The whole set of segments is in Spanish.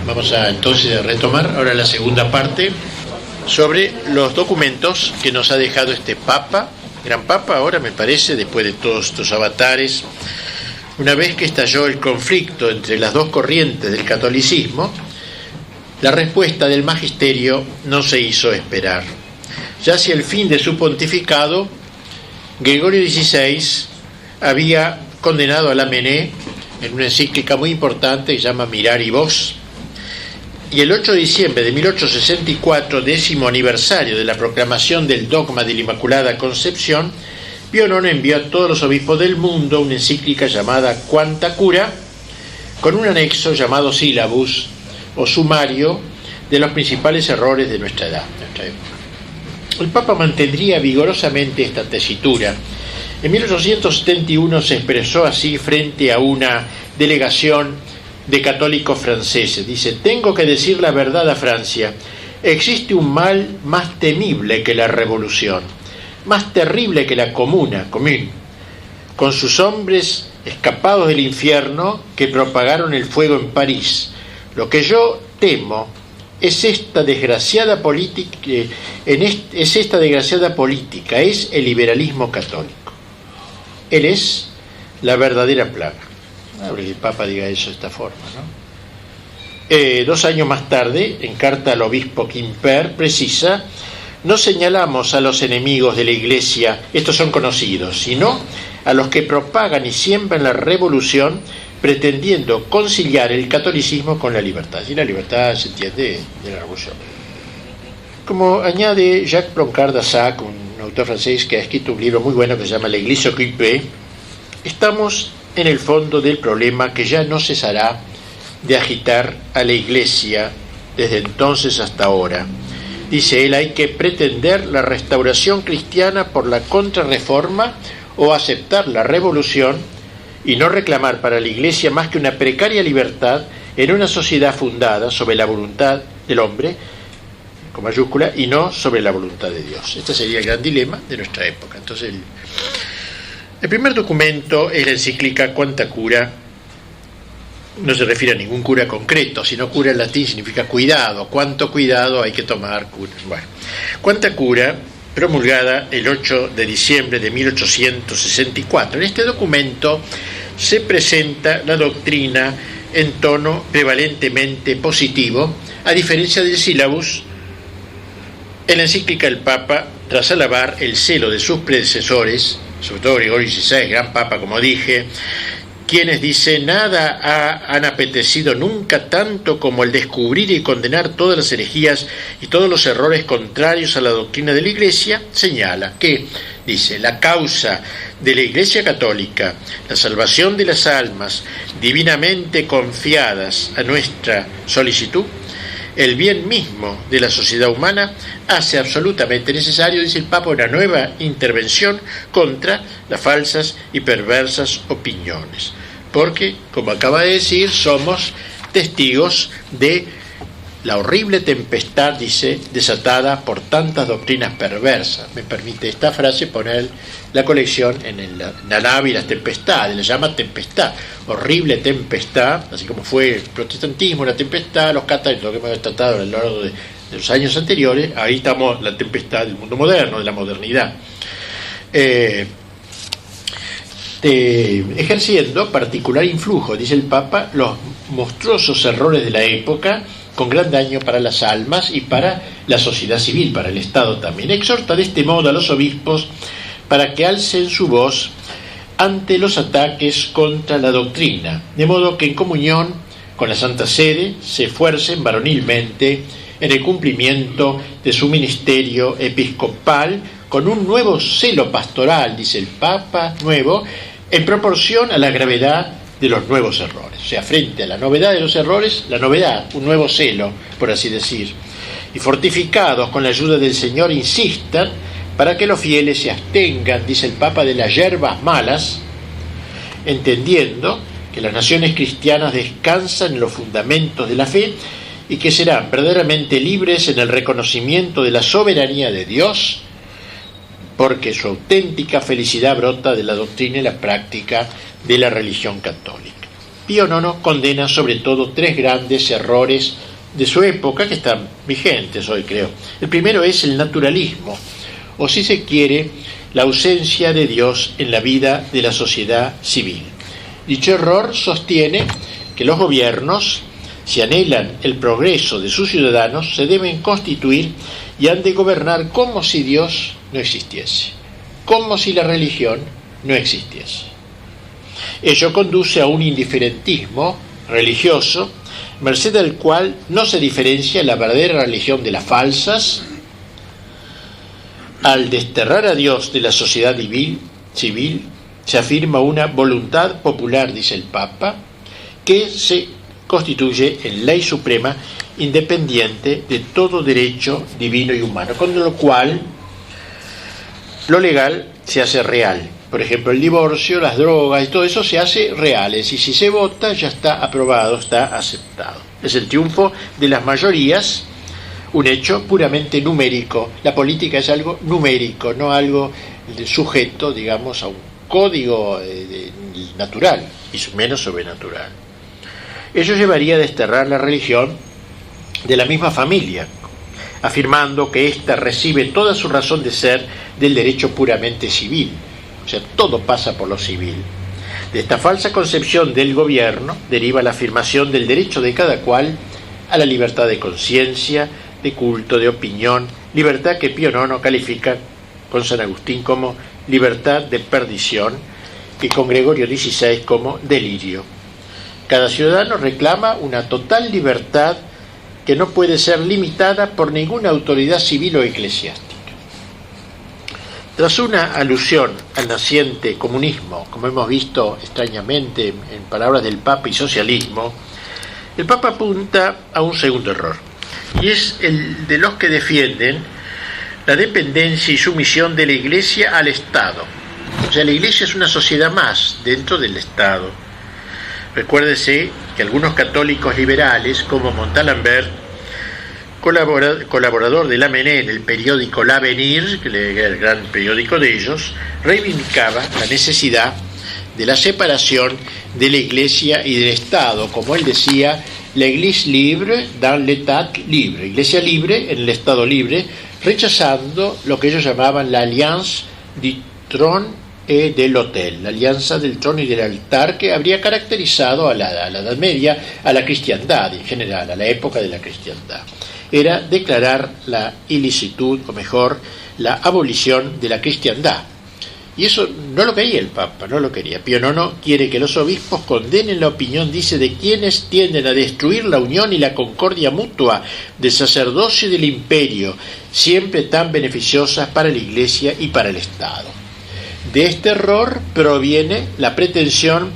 Vamos a entonces retomar ahora la segunda parte sobre los documentos que nos ha dejado este Papa, gran Papa ahora me parece, después de todos estos avatares. Una vez que estalló el conflicto entre las dos corrientes del catolicismo, la respuesta del magisterio no se hizo esperar. Ya hacia el fin de su pontificado, Gregorio XVI había condenado a Lamennais en una encíclica muy importante que se llama Mirari Vos, y el 8 de diciembre de 1864, 10º aniversario de la proclamación del dogma de la Inmaculada Concepción, Pío IX envió a todos los obispos del mundo una encíclica llamada Quanta Cura, con un anexo llamado Syllabus, o sumario, de los principales errores de nuestra edad, nuestra época. El Papa mantendría vigorosamente esta tesitura. En 1871 se expresó así frente a una delegación de católicos franceses. Dice: tengo que decir la verdad a Francia. Existe un mal más temible que la revolución, más terrible que la comune, con sus hombres escapados del infierno que propagaron el fuego en París. Lo que yo temo es esta desgraciada política, es el liberalismo católico. Él es la verdadera plaga. Que el Papa diga eso de esta forma, ¿no? 2 años más tarde, en carta al obispo Quimper, precisa: no señalamos a los enemigos de la Iglesia, estos son conocidos, sino a los que propagan y siembran la revolución, pretendiendo conciliar el catolicismo con la libertad. Y la libertad se entiende de la revolución. Como añade Jacques Blanquart d'Assac, un autor francés que ha escrito un libro muy bueno que se llama L'Église occupée, estamos en el fondo del problema que ya no cesará de agitar a la Iglesia desde entonces hasta ahora. Dice él: hay que pretender la restauración cristiana por la contrarreforma o aceptar la revolución y no reclamar para la Iglesia más que una precaria libertad en una sociedad fundada sobre la voluntad del hombre, con mayúscula, y no sobre la voluntad de Dios. Este sería el gran dilema de nuestra época. Entonces, el primer documento es la encíclica Quanta Cura. No se refiere a ningún cura concreto, sino cura en latín significa cuidado. ¿Cuánto cuidado hay que tomar? Bueno, Quanta Cura, promulgada el 8 de diciembre de 1864. En este documento se presenta la doctrina en tono prevalentemente positivo, a diferencia del Syllabus. En la encíclica el Papa, tras alabar el celo de sus predecesores, sobre todo Gregorio XVI, gran Papa, como dije, quienes, dice, nada han apetecido nunca tanto como el descubrir y condenar todas las herejías y todos los errores contrarios a la doctrina de la Iglesia, señala que, dice, la causa de la Iglesia Católica, la salvación de las almas divinamente confiadas a nuestra solicitud, el bien mismo de la sociedad humana, hace absolutamente necesario, dice el Papa, una nueva intervención contra las falsas y perversas opiniones. Porque, como acaba de decir, somos testigos de la horrible tempestad, dice, desatada por tantas doctrinas perversas. Me permite esta frase poner la colección en la nave y las tempestades, la llama tempestad, horrible tempestad, así como fue el protestantismo, la tempestad, los católicos, lo que hemos tratado a lo largo de los años anteriores. Ahí estamos, la tempestad del mundo moderno, de la modernidad. Ejerciendo particular influjo, dice el Papa, los monstruosos errores de la época, con gran daño para las almas y para la sociedad civil, para el Estado también. Exhorta de este modo a los obispos para que alcen su voz ante los ataques contra la doctrina, de modo que en comunión con la Santa Sede se esfuercen varonilmente en el cumplimiento de su ministerio episcopal con un nuevo celo pastoral, dice el Papa, nuevo, en proporción a la gravedad de los nuevos errores. O sea, frente a la novedad de los errores, la novedad, un nuevo celo, por así decir. Y fortificados con la ayuda del Señor, insistan para que los fieles se abstengan, dice el Papa, de las hierbas malas, entendiendo que las naciones cristianas descansan en los fundamentos de la fe y que serán verdaderamente libres en el reconocimiento de la soberanía de Dios, porque su auténtica felicidad brota de la doctrina y la práctica de la religión católica. Pío IX condena sobre todo 3 grandes errores de su época que están vigentes hoy, creo. El primero es el naturalismo, o si se quiere, la ausencia de Dios en la vida de la sociedad civil. Dicho error sostiene que los gobiernos, si anhelan el progreso de sus ciudadanos, se deben constituir y han de gobernar como si Dios no existiese, como si la religión no existiese. Ello conduce a un indiferentismo religioso, merced al cual no se diferencia la verdadera religión de las falsas. Al desterrar a Dios de la sociedad civil, se afirma una voluntad popular, dice el Papa, que se constituye en ley suprema independiente de todo derecho divino y humano, con lo cual lo legal se hace real. Por ejemplo, el divorcio, las drogas y todo eso se hace reales, y si se vota ya está aprobado, está aceptado. Es el triunfo de las mayorías, un hecho puramente numérico. La política es algo numérico, no algo sujeto, digamos, a un código natural, y menos sobrenatural. Ello llevaría a desterrar la religión de la misma familia, afirmando que ésta recibe toda su razón de ser del derecho puramente civil. O sea, todo pasa por lo civil. De esta falsa concepción del gobierno deriva la afirmación del derecho de cada cual a la libertad de conciencia, de culto, de opinión, libertad que Pío IX califica con San Agustín como libertad de perdición y con Gregorio XVI como delirio. Cada ciudadano reclama una total libertad que no puede ser limitada por ninguna autoridad civil o eclesiástica. Tras una alusión al naciente comunismo, como hemos visto extrañamente en palabras del Papa, y socialismo, el Papa apunta a un segundo error, y es el de los que defienden la dependencia y sumisión de la Iglesia al Estado. O sea, la Iglesia es una sociedad más dentro del Estado. Recuérdese que algunos católicos liberales, como Montalembert, colaborador de la Mené en el periódico L'Avenir, que era el gran periódico de ellos, reivindicaba la necesidad de la separación de la Iglesia y del Estado, como él decía, l'Église libre dans l'État libre, Iglesia libre en el Estado libre, rechazando lo que ellos llamaban la Alliance du Trône et de l'Autel, la alianza del trono y del altar, que habría caracterizado a la Edad Media, a la cristiandad en general, a la época de la cristiandad. Era declarar la ilicitud, o mejor, la abolición de la cristiandad. Y eso no lo quería el Papa, no lo quería. Pío IX quiere que los obispos condenen la opinión, dice, de quienes tienden a destruir la unión y la concordia mutua del sacerdocio y del imperio, siempre tan beneficiosas para la Iglesia y para el Estado. De este error proviene la pretensión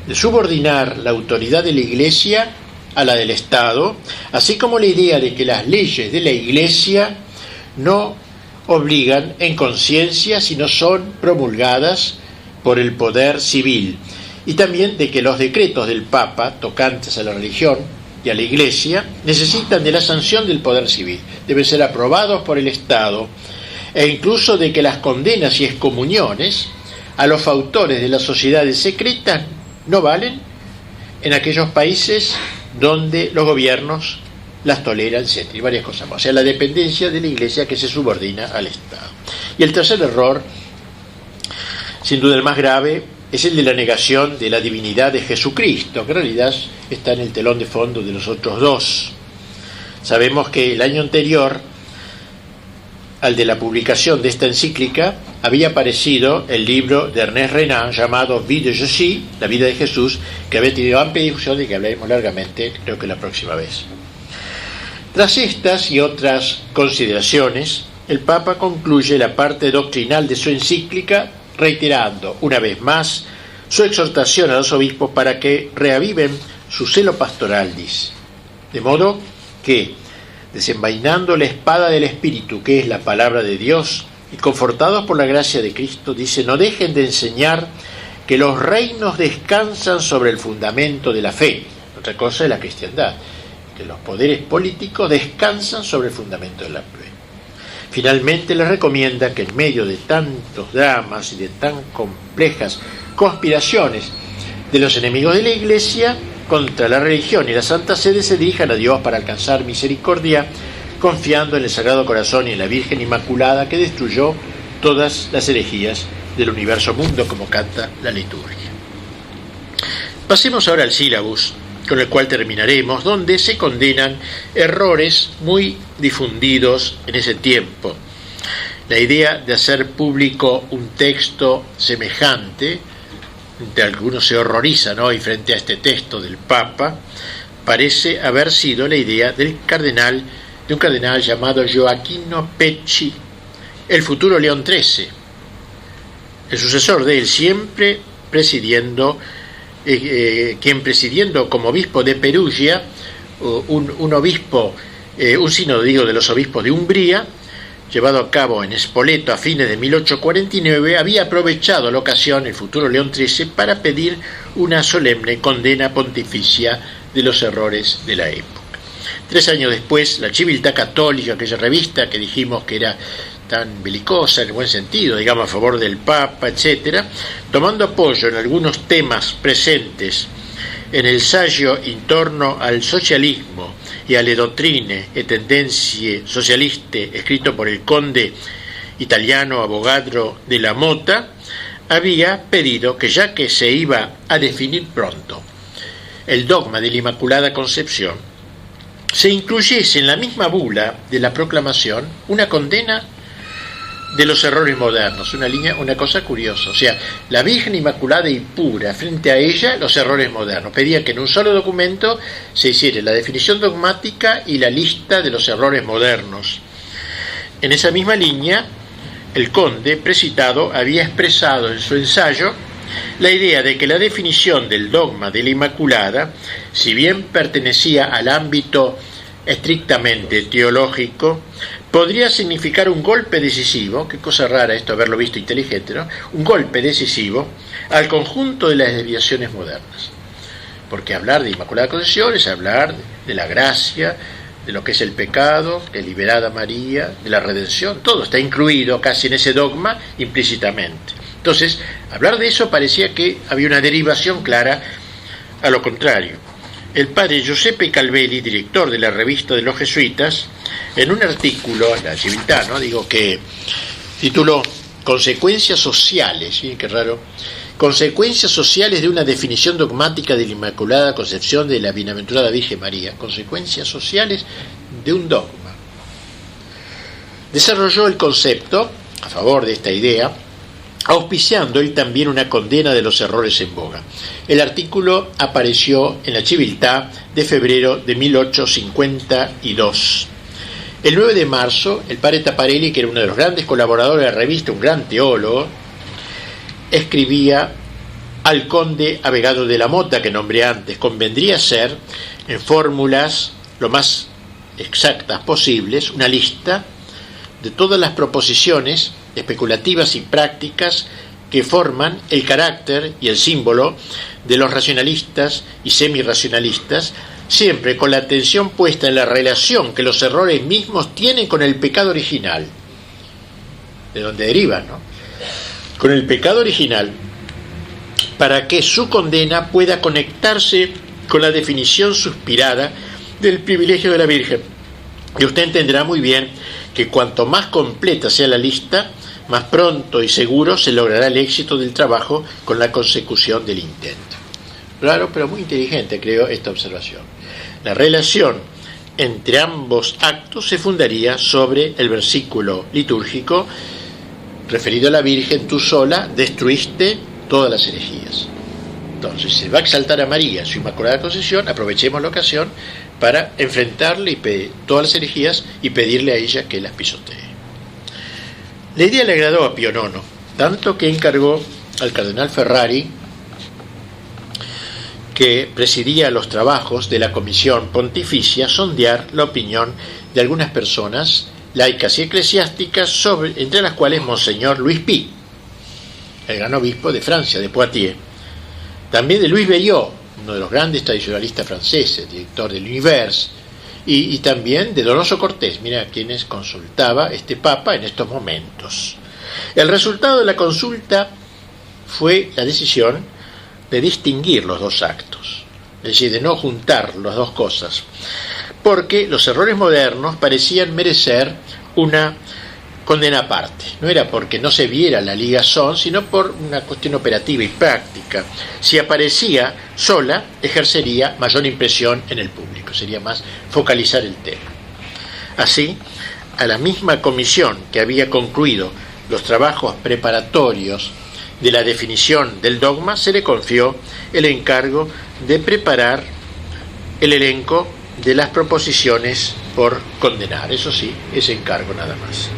de subordinar la autoridad de la Iglesia a la del Estado, así como la idea de que las leyes de la Iglesia no obligan en conciencia, sino son promulgadas por el poder civil, y también de que los decretos del Papa tocantes a la religión y a la Iglesia necesitan de la sanción del poder civil, deben ser aprobados por el Estado, e incluso de que las condenas y excomuniones a los fautores de las sociedades secretas no valen en aquellos países donde los gobiernos las toleran, etc. y varias cosas más. O sea, la dependencia de la Iglesia que se subordina al Estado. Y el tercer error, sin duda el más grave, es el de la negación de la divinidad de Jesucristo, que en realidad está en el telón de fondo de los otros dos. Sabemos que el año anterior al de la publicación de esta encíclica había aparecido el libro de Ernest Renan llamado Vie de Jésus, la vida de Jesús, que había tenido amplia difusión y que hablaremos largamente, creo que la próxima vez. Tras estas y otras consideraciones, el Papa concluye la parte doctrinal de su encíclica reiterando una vez más su exhortación a los obispos para que reaviven su celo pastoral, dice. De modo que, desenvainando la espada del Espíritu, que es la palabra de Dios, y confortados por la gracia de Cristo, dice, no dejen de enseñar que los reinos descansan sobre el fundamento de la fe. Otra cosa es la cristiandad, que los poderes políticos descansan sobre el fundamento de la fe. Finalmente les recomienda que en medio de tantos dramas y de tan complejas conspiraciones de los enemigos de la Iglesia contra la religión y la Santa Sede se dirijan a Dios para alcanzar misericordia, confiando en el Sagrado Corazón y en la Virgen Inmaculada que destruyó todas las herejías del universo mundo, como canta la liturgia. Pasemos ahora al sílabus, con el cual terminaremos, donde se condenan errores muy difundidos en ese tiempo. La idea de hacer público un texto semejante, de algunos se horrorizan hoy frente a este texto del Papa, parece haber sido la idea de un cardenal llamado Gioacchino Pecci, el futuro León XIII, el sucesor de él, siempre presidiendo, quien presidiendo como obispo de Perugia, un sínodo de los obispos de Umbría, llevado a cabo en Spoleto a fines de 1849, había aprovechado la ocasión, el futuro León XIII, para pedir una solemne condena pontificia de los errores de la época. 3 años después, la Civiltà Cattolica, aquella revista que dijimos que era tan belicosa en el buen sentido, digamos a favor del Papa, etc., tomando apoyo en algunos temas presentes en el Saggio intorno al socialismo y alle dottrine e tendenze socialiste, escrito por el conde italiano Avogadro de la Mota, había pedido que, ya que se iba a definir pronto el dogma de la Inmaculada Concepción, se incluyese en la misma bula de la proclamación una condena de los errores modernos, una cosa curiosa. O sea, la Virgen Inmaculada y pura, frente a ella los errores modernos. Pedía que en un solo documento se hiciera la definición dogmática y la lista de los errores modernos. En esa misma línea, el conde precitado había expresado en su ensayo la idea de que la definición del dogma de la Inmaculada, si bien pertenecía al ámbito estrictamente teológico, podría significar un golpe decisivo, qué cosa rara esto haberlo visto inteligente, ¿no? Un golpe decisivo al conjunto de las desviaciones modernas. Porque hablar de Inmaculada Concepción es hablar de la gracia, de lo que es el pecado, de liberada María, de la redención, todo está incluido casi en ese dogma implícitamente. Entonces, hablar de eso parecía que había una derivación clara a lo contrario. El padre Giuseppe Calvelli, director de la revista de los jesuitas, en un artículo, la Civiltà, que tituló Consecuencias sociales, ¿sí? Qué raro, consecuencias sociales de una definición dogmática de la Inmaculada Concepción de la Bienaventurada Virgen María, consecuencias sociales de un dogma. Desarrolló el concepto a favor de esta idea, auspiciando él también una condena de los errores en boga. El artículo apareció en la Civiltà de febrero de 1852. El 9 de marzo, el padre Taparelli, que era uno de los grandes colaboradores de la revista, un gran teólogo, escribía al conde Avogadro de la Mota, que nombré antes: convendría ser, en fórmulas lo más exactas posibles, una lista de todas las proposiciones especulativas y prácticas que forman el carácter y el símbolo de los racionalistas y semirracionalistas, siempre con la atención puesta en la relación que los errores mismos tienen con el pecado original, de donde derivan, ¿no? Con el pecado original, para que su condena pueda conectarse con la definición suspirada del privilegio de la Virgen. Y usted entenderá muy bien que cuanto más completa sea la lista, más pronto y seguro se logrará el éxito del trabajo con la consecución del intento. Claro, pero muy inteligente, creo, esta observación. La relación entre ambos actos se fundaría sobre el versículo litúrgico referido a la Virgen: tú sola destruiste todas las herejías. Entonces, se va a exaltar a María, su Inmaculada Concepción, aprovechemos la ocasión para enfrentarle y todas las herejías y pedirle a ella que las pisotee. La idea le agradó a Pío IX, tanto que encargó al cardenal Ferrari, que presidía los trabajos de la Comisión Pontificia, sondear la opinión de algunas personas laicas y eclesiásticas, entre las cuales Monseñor Luis Pi, el gran obispo de Francia, de Poitiers, también de Louis Belliot, uno de los grandes tradicionalistas franceses, director del Univers, y también de Donoso Cortés, mira a quienes consultaba este Papa en estos momentos. El resultado de la consulta fue la decisión de distinguir los dos actos, es decir, de no juntar las dos cosas, porque los errores modernos parecían merecer una condena aparte. No era porque no se viera la ligazón, sino por una cuestión operativa y práctica. Si aparecía sola, ejercería mayor impresión en el público, sería más focalizar el tema. Así, a la misma comisión que había concluido los trabajos preparatorios de la definición del dogma, se le confió el encargo de preparar el elenco de las proposiciones por condenar. Eso sí, ese encargo nada más.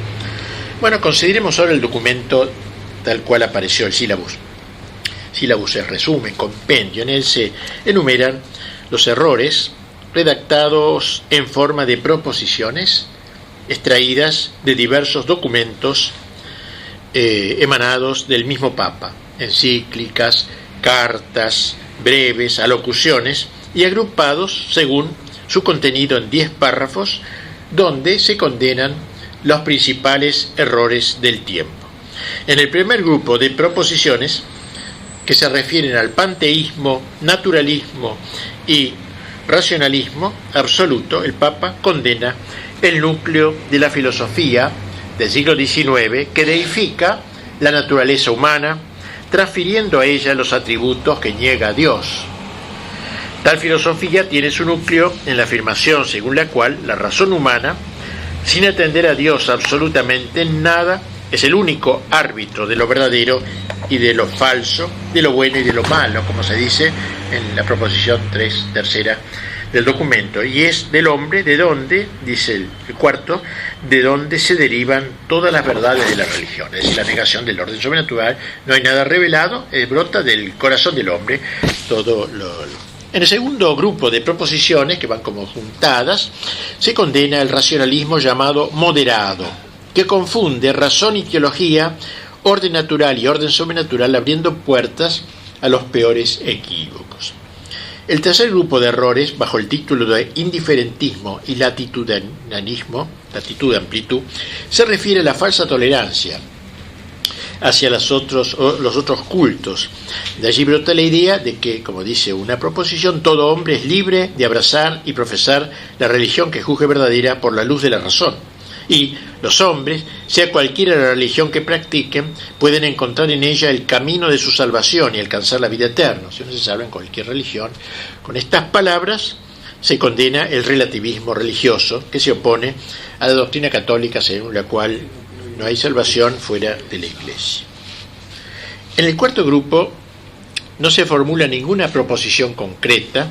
Bueno, consideremos ahora el documento tal cual apareció, el sílabus. Sílabus es resumen, compendio. En él se enumeran los errores redactados en forma de proposiciones extraídas de diversos documentos emanados del mismo Papa, encíclicas, cartas, breves, alocuciones, y agrupados según su contenido en 10 párrafos, donde se condenan los principales errores del tiempo. En el primer grupo de proposiciones, que se refieren al panteísmo, naturalismo y racionalismo absoluto, el Papa condena el núcleo de la filosofía del siglo XIX, que deifica la naturaleza humana, transfiriendo a ella los atributos que niega a Dios. Tal filosofía tiene su núcleo en la afirmación según la cual la razón humana, sin atender a Dios absolutamente en nada, es el único árbitro de lo verdadero y de lo falso, de lo bueno y de lo malo, como se dice en la proposición tercera del documento, y es del hombre de donde, dice el cuarto, de donde se derivan todas las verdades de la religión, es decir, la negación del orden sobrenatural. No hay nada revelado, brota del corazón del hombre todo lo. En el segundo grupo de proposiciones, que van como juntadas, se condena el racionalismo llamado moderado, que confunde razón y teología, orden natural y orden sobrenatural, abriendo puertas a los peores equívocos. El tercer grupo de errores, bajo el título de indiferentismo y latitudinalismo, latitud-amplitud, se refiere a la falsa tolerancia hacia los otros cultos. De allí brota la idea de que, como dice una proposición, todo hombre es libre de abrazar y profesar la religión que juzgue verdadera por la luz de la razón. Y los hombres, sea cualquiera la religión que practiquen, pueden encontrar en ella el camino de su salvación y alcanzar la vida eterna. Si uno se salva en cualquier religión. Con estas palabras se condena el relativismo religioso, que se opone a la doctrina católica según la cual no hay salvación fuera de la Iglesia. En el cuarto grupo no se formula ninguna proposición concreta,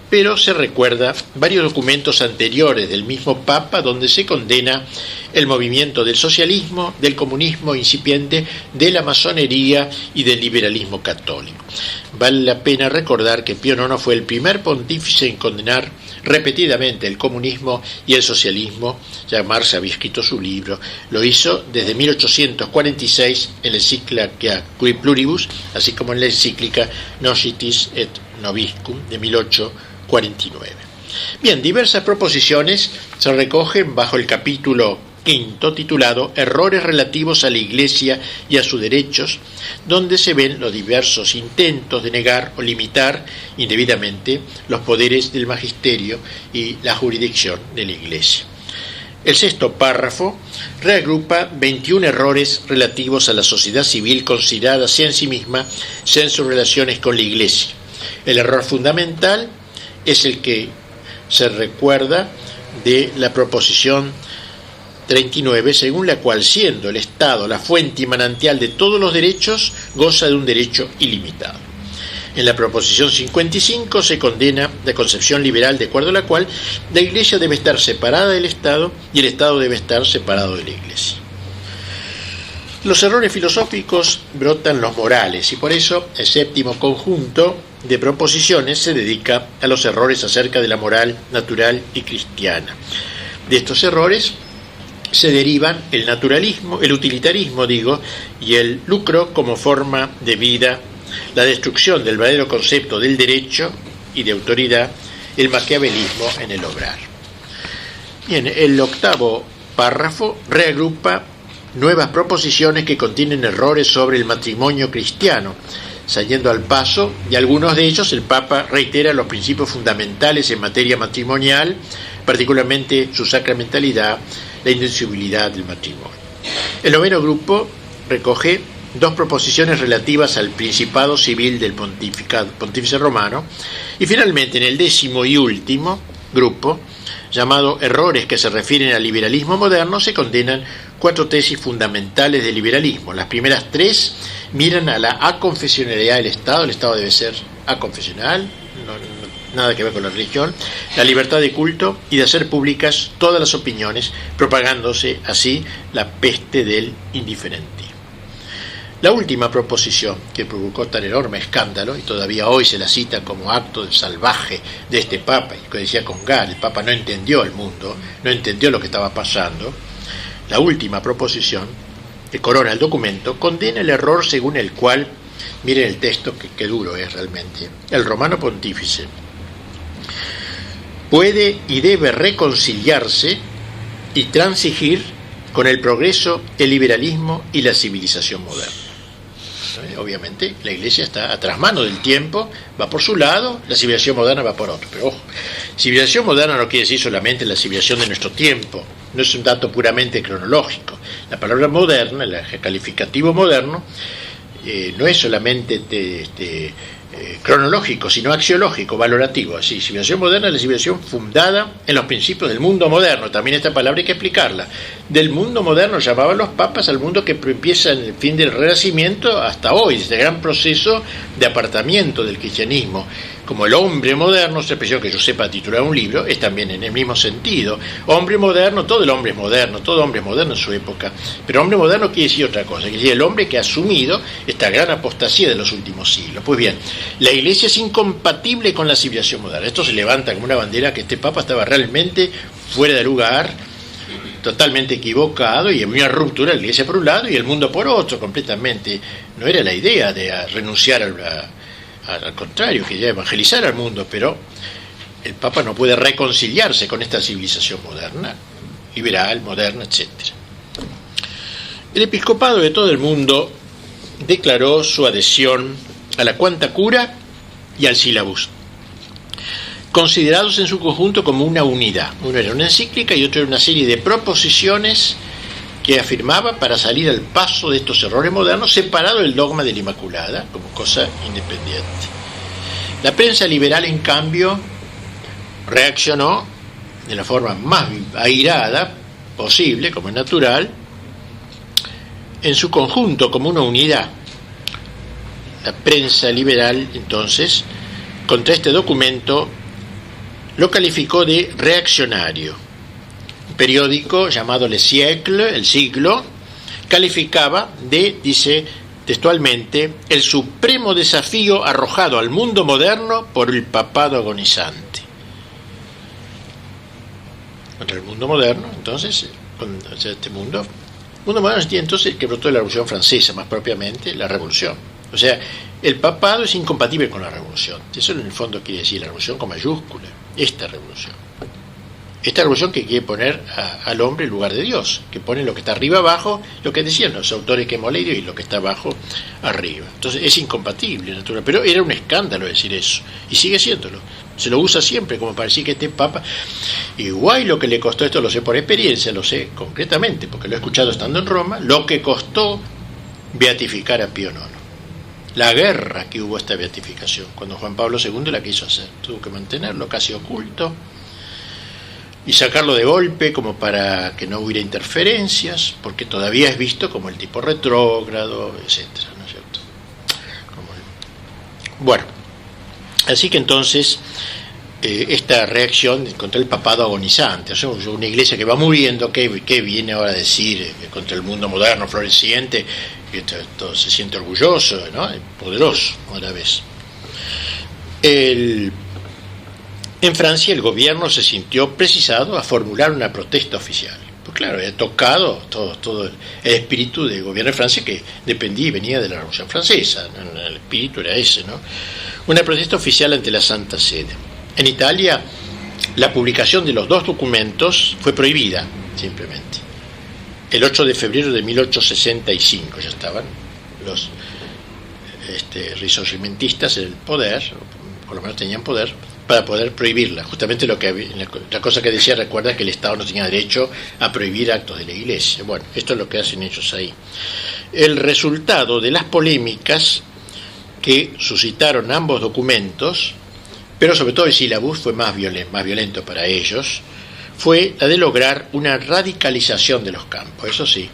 pero se recuerda varios documentos anteriores del mismo Papa donde se condena el movimiento del socialismo, del comunismo incipiente, de la masonería y del liberalismo católico. Vale la pena recordar que Pío IX fue el primer pontífice en condenar repetidamente el comunismo y el socialismo. Ya Marx había escrito su libro, lo hizo desde 1846 en la encíclica Qui Pluribus, así como en la encíclica Nocitis et Noviscum de 1849. Bien, diversas proposiciones se recogen bajo el capítulo quinto titulado Errores relativos a la Iglesia y a sus derechos, donde se ven los diversos intentos de negar o limitar indebidamente los poderes del magisterio y la jurisdicción de la Iglesia. El sexto párrafo reagrupa 21 errores relativos a la sociedad civil considerada sea en sí misma, sea en sus relaciones con la Iglesia. El error fundamental es el que se recuerda de la proposición 39, según la cual, siendo el Estado la fuente y manantial de todos los derechos, goza de un derecho ilimitado. En la proposición 55 se condena la concepción liberal de acuerdo a la cual la Iglesia debe estar separada del Estado y el Estado debe estar separado de la Iglesia. Los errores filosóficos brotan los morales y por eso el séptimo conjunto de proposiciones se dedica a los errores acerca de la moral natural y cristiana. De estos errores se derivan el naturalismo, el utilitarismo, y el lucro como forma de vida, la destrucción del verdadero concepto del derecho y de autoridad, el maquiavelismo en el obrar. Bien, el octavo párrafo reagrupa nuevas proposiciones que contienen errores sobre el matrimonio cristiano, saliendo al paso, y algunos de ellos el Papa reitera los principios fundamentales en materia matrimonial, particularmente su sacramentalidad, la indivisibilidad del matrimonio. El noveno grupo recoge dos proposiciones relativas al principado civil del pontífice romano, y finalmente en el décimo y último grupo, llamado errores que se refieren al liberalismo moderno, se condenan 4 tesis fundamentales del liberalismo. Las primeras 3 miran a la aconfesionalidad del Estado. El Estado debe ser aconfesional, nada que ver con la religión, la libertad de culto y de hacer públicas todas las opiniones, propagándose así la peste del indiferentismo. La última proposición que provocó tan enorme escándalo, y todavía hoy se la cita como acto salvaje de este Papa, y que decía Congal, el Papa no entendió el mundo, no entendió lo que estaba pasando. La última proposición, que corona el documento, condena el error según el cual, miren el texto, que duro es realmente, el romano pontífice puede y debe reconciliarse y transigir con el progreso, el liberalismo y la civilización moderna. Obviamente la Iglesia está a trasmano del tiempo, va por su lado, la civilización moderna va por otro. Pero ojo, civilización moderna no quiere decir solamente la civilización de nuestro tiempo, no es un dato puramente cronológico. La palabra moderna, el calificativo moderno, no es solamente cronológico, sino axiológico, valorativo. Así, civilización moderna es la civilización fundada en los principios del mundo moderno. También esta palabra hay que explicarla. Del mundo moderno llamaban los papas al mundo que empieza en el fin del Renacimiento hasta hoy, este gran proceso de apartamiento del cristianismo. Como el hombre moderno, esta expresión que yo sepa titular un libro, es también en el mismo sentido. Hombre moderno, todo el hombre es moderno, todo hombre es moderno en su época. Pero hombre moderno quiere decir otra cosa, quiere decir el hombre que ha asumido esta gran apostasía de los últimos siglos. Pues bien, la Iglesia es incompatible con la civilización moderna. Esto se levanta como una bandera que este Papa estaba realmente fuera de lugar, totalmente equivocado, y en una ruptura de la Iglesia por un lado y el mundo por otro, completamente. No era la idea de renunciar al contrario, que ya evangelizar al mundo, pero el Papa no puede reconciliarse con esta civilización moderna, liberal, moderna, etc. El episcopado de todo el mundo declaró su adhesión a la Quanta Cura y al Syllabus, considerados en su conjunto como una unidad. Uno era una encíclica y otro era una serie de proposiciones que afirmaba para salir al paso de estos errores modernos, separado del dogma de la Inmaculada como cosa independiente. La prensa liberal, en cambio, reaccionó de la forma más airada posible, como es natural, en su conjunto como una unidad. La prensa liberal, entonces, contra este documento, lo calificó de reaccionario. Un periódico llamado Le Siècle, el siglo, calificaba de, dice textualmente, el supremo desafío arrojado al mundo moderno por el papado agonizante. Contra el mundo moderno, entonces, este mundo moderno es entonces el que brotó de la Revolución Francesa, más propiamente la Revolución. O sea, el papado es incompatible con la revolución. Eso en el fondo quiere decir la revolución con mayúscula, esta revolución. Esta revolución que quiere poner al hombre en lugar de Dios, que pone lo que está arriba abajo, lo que decían los autores que hemos leído, y lo que está abajo arriba. Entonces es incompatible, natural. Pero era un escándalo decir eso, y sigue siéndolo. Se lo usa siempre como para decir que este Papa, igual lo que le costó, esto lo sé por experiencia, lo sé concretamente, porque lo he escuchado estando en Roma, lo que costó beatificar a Pío IX. La guerra que hubo esta beatificación, cuando Juan Pablo II la quiso hacer, tuvo que mantenerlo casi oculto y sacarlo de golpe como para que no hubiera interferencias, porque todavía es visto como el tipo retrógrado, etcétera, ¿no es cierto? Bueno, así que entonces esta reacción contra el papado agonizante, o sea, una iglesia que va muriendo, ¿qué viene ahora a decir contra el mundo moderno floreciente? Que todo se siente orgulloso, ¿no? Poderoso a la vez. En Francia el gobierno se sintió precisado a formular una protesta oficial. Pues claro, había tocado todo el espíritu del gobierno de Francia, que dependía y venía de la Revolución Francesa, ¿no? El espíritu era ese, ¿no? Una protesta oficial ante la Santa Sede. En Italia, la publicación de los dos documentos fue prohibida, simplemente. El 8 de febrero de 1865 ya estaban risorgimentistas en el poder, por lo menos tenían poder, para poder prohibirla. Justamente la cosa que decía, recuerda que el Estado no tenía derecho a prohibir actos de la Iglesia. Bueno, esto es lo que hacen ellos ahí. El resultado de las polémicas que suscitaron ambos documentos, pero sobre todo el sílabus fue más violento para ellos, fue la de lograr una radicalización de los campos, eso sí.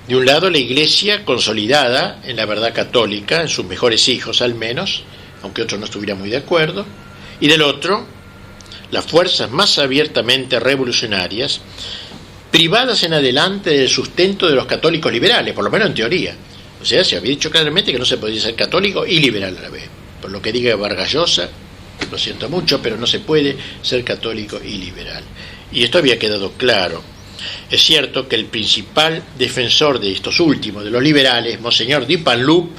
De un lado, la Iglesia consolidada en la verdad católica, en sus mejores hijos al menos, aunque otros no estuvieran muy de acuerdo, y del otro, las fuerzas más abiertamente revolucionarias, privadas en adelante del sustento de los católicos liberales, por lo menos en teoría. O sea, se había dicho claramente que no se podía ser católico y liberal a la vez. Por lo que diga Vargas Llosa, lo siento mucho, pero no se puede ser católico y liberal. Y esto había quedado claro. Es cierto que el principal defensor de estos últimos, de los liberales, Monseñor Dupanloup,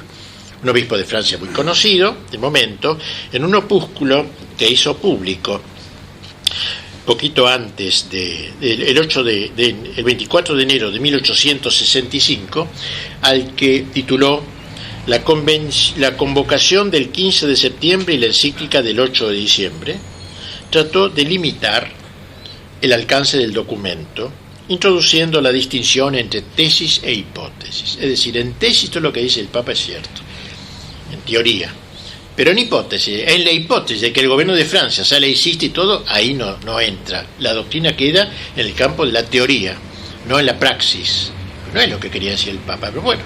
un obispo de Francia muy conocido, de momento, en un opúsculo que hizo público poquito antes el 24 de enero de 1865, al que tituló la convocación del 15 de septiembre y la encíclica del 8 de diciembre, trató de limitar el alcance del documento, introduciendo la distinción entre tesis e hipótesis. Es decir, en tesis todo lo que dice el Papa es cierto, en teoría. Pero en hipótesis, en la hipótesis de que el gobierno de Francia sea laicista y todo, ahí no entra. La doctrina queda en el campo de la teoría, no en la praxis. No es lo que quería decir el Papa, pero bueno,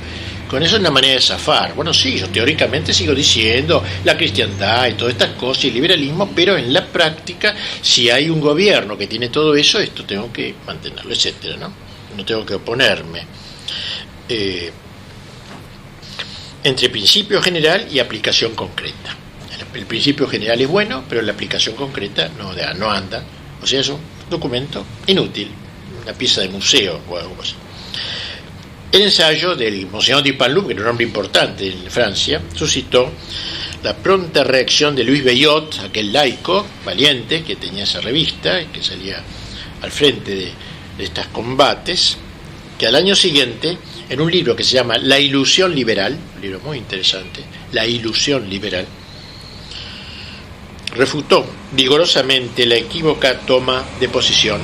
con eso es una manera de zafar. Bueno, sí, yo teóricamente sigo diciendo la cristiandad y todas estas cosas y el liberalismo, pero en la práctica, si hay un gobierno que tiene todo eso, esto tengo que mantenerlo, etcétera, ¿no? No tengo que oponerme. Entre principio general y aplicación concreta. El principio general es bueno, pero la aplicación concreta no anda. O sea, es un documento inútil, una pieza de museo o algo así. El ensayo del Monseñor Dupanloup, que era un hombre importante en Francia, suscitó la pronta reacción de Louis Bellot, aquel laico valiente que tenía esa revista y que salía al frente de estos combates, que al año siguiente, en un libro que se llama La ilusión liberal, un libro muy interesante, La ilusión liberal, refutó vigorosamente la equívoca toma de posición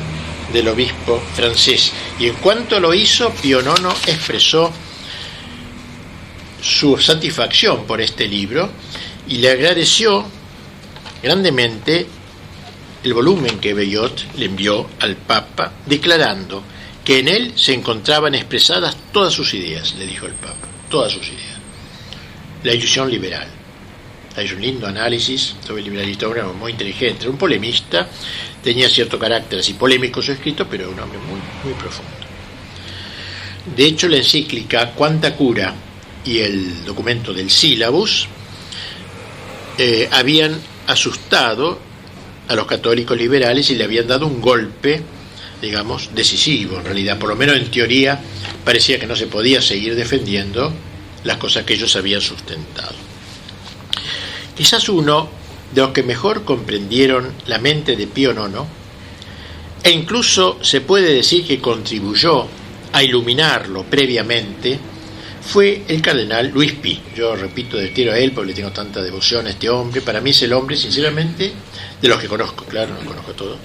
del obispo francés. Y en cuanto lo hizo, Pío IX expresó su satisfacción por este libro y le agradeció grandemente el volumen que Bellot le envió al Papa, declarando que en él se encontraban expresadas todas sus ideas, le dijo el Papa, todas sus ideas. La ilusión liberal. Hay un lindo análisis sobre el liberalismo, un hombre muy inteligente, era un polemista, tenía cierto carácter así polémico su escrito, pero un hombre muy, muy profundo. De hecho, la encíclica Quanta Cura y el documento del sílabus habían asustado a los católicos liberales y le habían dado un golpe, digamos, decisivo. En realidad, por lo menos en teoría, parecía que no se podía seguir defendiendo las cosas que ellos habían sustentado. Quizás uno de los que mejor comprendieron la mente de Pío IX, e incluso se puede decir que contribuyó a iluminarlo previamente, fue el cardenal Luis Pi. Yo repito de tiro a él porque le tengo tanta devoción a este hombre. Para mí es el hombre, sinceramente, de los que conozco, claro, no conozco todo,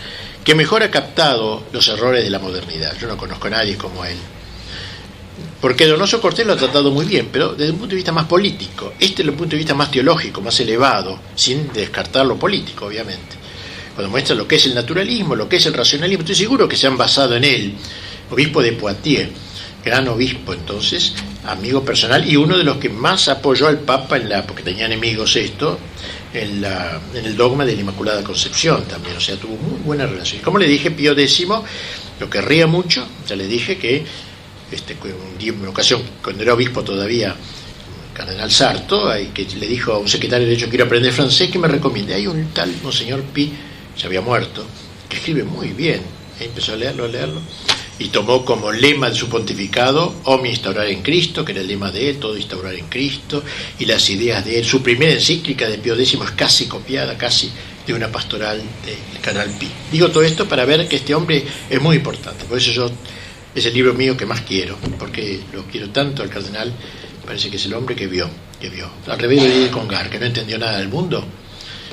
que mejor ha captado los errores de la modernidad. Yo no conozco a nadie como él. Porque Donoso Cortés lo ha tratado muy bien, pero desde un punto de vista más político. Este desde un punto de vista más teológico, más elevado, sin descartar lo político, obviamente. Cuando muestra lo que es el naturalismo, lo que es el racionalismo, estoy seguro que se han basado en él. Obispo de Poitiers, gran obispo entonces, amigo personal, y uno de los que más apoyó al Papa, porque tenía enemigos en el dogma de la Inmaculada Concepción también, o sea, tuvo muy buena relación. Y como le dije, Pío X lo querría mucho, ya le dije que una ocasión, cuando era obispo todavía, cardenal Sarto, que le dijo a un secretario de Derecho: quiero aprender francés, que me recomiende. Hay un tal Monseñor Pi, se había muerto, que escribe muy bien. Empezó a leerlo, y tomó como lema de su pontificado Omni instaurar en Cristo, que era el lema de él, todo instaurar en Cristo, y las ideas de él. Su primera encíclica de Pío X es casi copiada, casi de una pastoral del cardenal Pi. Digo todo esto para ver que este hombre es muy importante, por eso es el libro mío que más quiero, porque lo quiero tanto al cardenal, parece que es el hombre que vio. Al revés de Congar, que no entendió nada del mundo,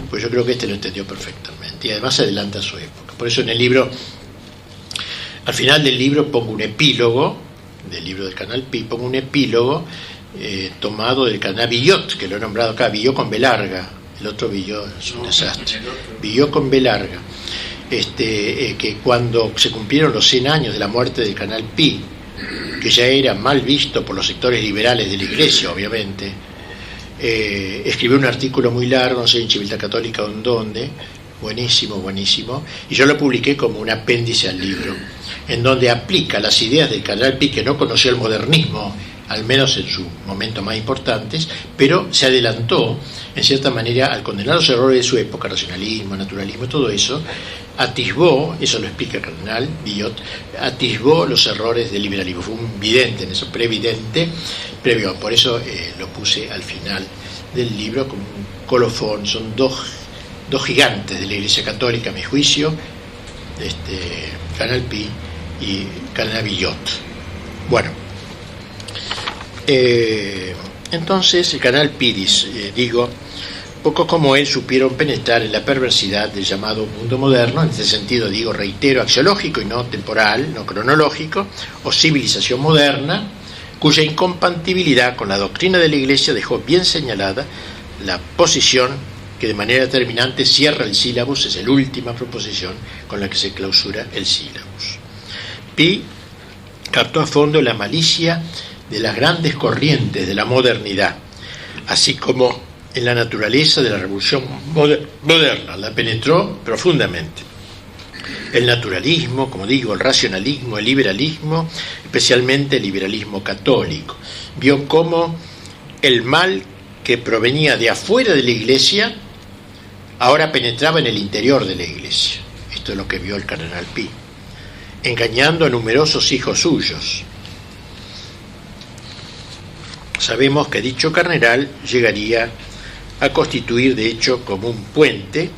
pues yo creo que este lo entendió perfectamente, y además se adelanta a su época. Por eso en el libro, al final del libro, pongo un epílogo, del libro del canal Pi, pongo un epílogo tomado del canal Villot, que lo he nombrado acá, Villot con B larga, el otro Villot es un desastre, Villot con B larga, que cuando se cumplieron los 100 años de la muerte del canal Pi, que ya era mal visto por los sectores liberales de la Iglesia, obviamente, escribió un artículo muy largo, no sé, en Civiltà Católica o en dónde, buenísimo, y yo lo publiqué como un apéndice al libro, en donde aplica las ideas del canal Pi, que no conoció el modernismo, al menos en sus momentos más importantes, pero se adelantó, en cierta manera, al condenar los errores de su época, racionalismo, naturalismo, todo eso, atisbó, eso lo explica el cardenal Villot, atisbó los errores del liberalismo, fue un vidente en eso, previdente, previo, por eso lo puse al final del libro como un colofón, son dos gigantes de la Iglesia Católica, a mi juicio, canal Pi y canal Villot. Bueno, entonces el canal Pi, digo, pocos como él supieron penetrar en la perversidad del llamado mundo moderno, en este sentido digo, reitero, axiológico y no temporal, no cronológico, o civilización moderna, cuya incompatibilidad con la doctrina de la Iglesia dejó bien señalada la posición que de manera determinante cierra el sílabus, es la última proposición con la que se clausura el sílabus. Pi captó a fondo la malicia de las grandes corrientes de la modernidad, así como en la naturaleza de la revolución moderna, la penetró profundamente. El naturalismo, como digo, el racionalismo, el liberalismo, especialmente el liberalismo católico, vio cómo el mal que provenía de afuera de la Iglesia ahora penetraba en el interior de la Iglesia. Esto es lo que vio el cardenal Pi, engañando a numerosos hijos suyos. Sabemos que dicho cardenal llegaría a constituir, de hecho, como un puente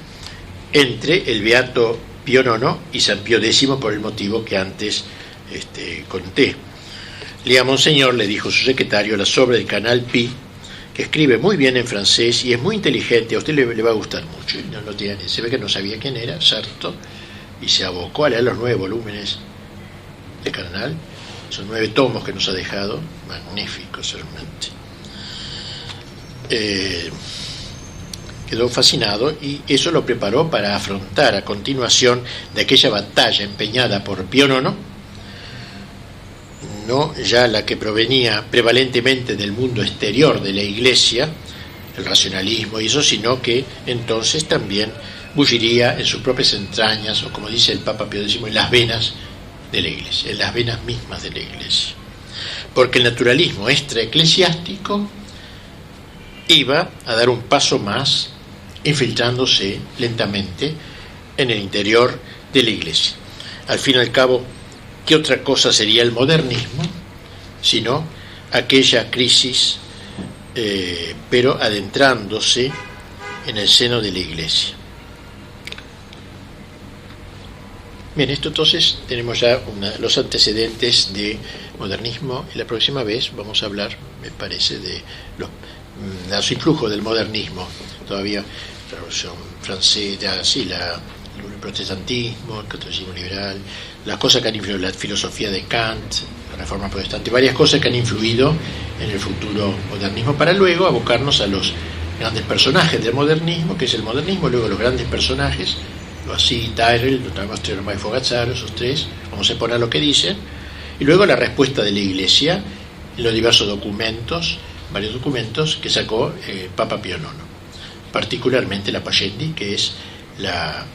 entre el beato Pío IX y San Pío X, por el motivo que antes conté. Lea, Monseñor, le dijo su secretario, la obra del canal Pi, que escribe muy bien en francés y es muy inteligente, a usted le va a gustar mucho. No lo tiene, se ve que no sabía quién era, Sarto, y se abocó a leer los 9 volúmenes del canal. Son 9 tomos que nos ha dejado, magníficos realmente. Quedó fascinado y eso lo preparó para afrontar a continuación de aquella batalla empeñada por Pío IX, no ya la que provenía prevalentemente del mundo exterior de la Iglesia, el racionalismo y eso, sino que entonces también bulliría en sus propias entrañas, o como dice el Papa Pío X, en las venas de la Iglesia, en las venas mismas de la Iglesia. Porque el naturalismo extraeclesiástico iba a dar un paso más, infiltrándose lentamente en el interior de la Iglesia. Al fin y al cabo, ¿qué otra cosa sería el modernismo sino aquella crisis, pero adentrándose en el seno de la Iglesia? Bien, esto entonces tenemos ya los antecedentes de modernismo, y la próxima vez vamos a hablar, me parece, de los influjos del modernismo, todavía la Revolución Francesa, sí, el protestantismo, el catolicismo liberal, las cosas que han influido, la filosofía de Kant, la Reforma Protestante, varias cosas que han influido en el futuro modernismo, para luego abocarnos a los grandes personajes del modernismo, que es el modernismo, luego los grandes personajes, así Tyrrell, Tremay y Fogazzaro, esos tres, vamos a poner lo que dicen, y luego la respuesta de la Iglesia en los diversos documentos, varios documentos que sacó Papa Pío IX, particularmente la Pascendi, que es la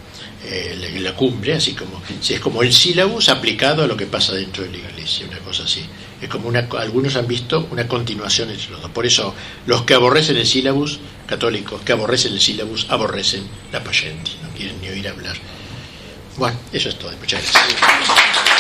cumbre, así como es como el sílabus aplicado a lo que pasa dentro de la Iglesia, una cosa así. Es como algunos han visto una continuación entre los dos. Por eso los que aborrecen el sílabus, católicos que aborrecen el sílabus, aborrecen la Pascendi, no quieren ni oír hablar. Bueno, eso es todo. Muchas gracias.